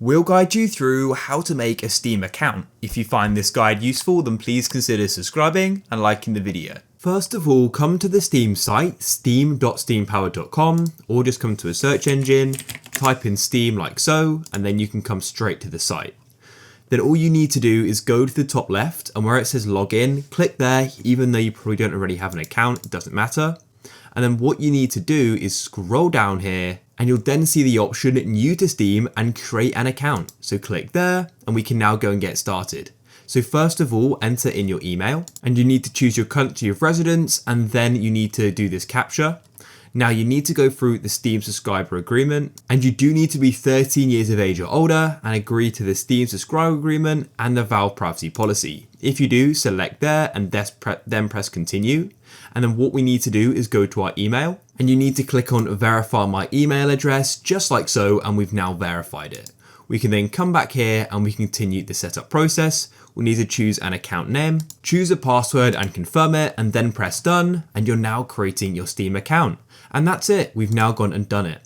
We'll guide you through how to make a Steam account. If you find this guide useful, then please consider subscribing and liking the video. First of all, come to the Steam site, steam.steampowered.com, or just come to a search engine, type in Steam like so, and then you can come straight to the site. Then all you need to do is go to the top left, and where it says login, click there. Even though you probably don't already have an account, it doesn't matter. And then what you need to do is scroll down here, and you'll then see the option new to Steam and create an account. So click there, and we can now go and get started. So first of all, enter in your email, and you need to choose your country of residence, and then you need to do this captcha. Now you need to go through the Steam subscriber agreement, and you do need to be 13 years of age or older and agree to the Steam subscriber agreement and the Valve privacy policy. If you do, select there and then press continue. And then what we need to do is go to our email, and you need to click on verify my email address just like so, and we've now verified it. We can then come back here and we continue the setup process. We need to choose an account name, choose a password and confirm it, and then press done, and you're now creating your Steam account. And that's it, we've now gone and done it.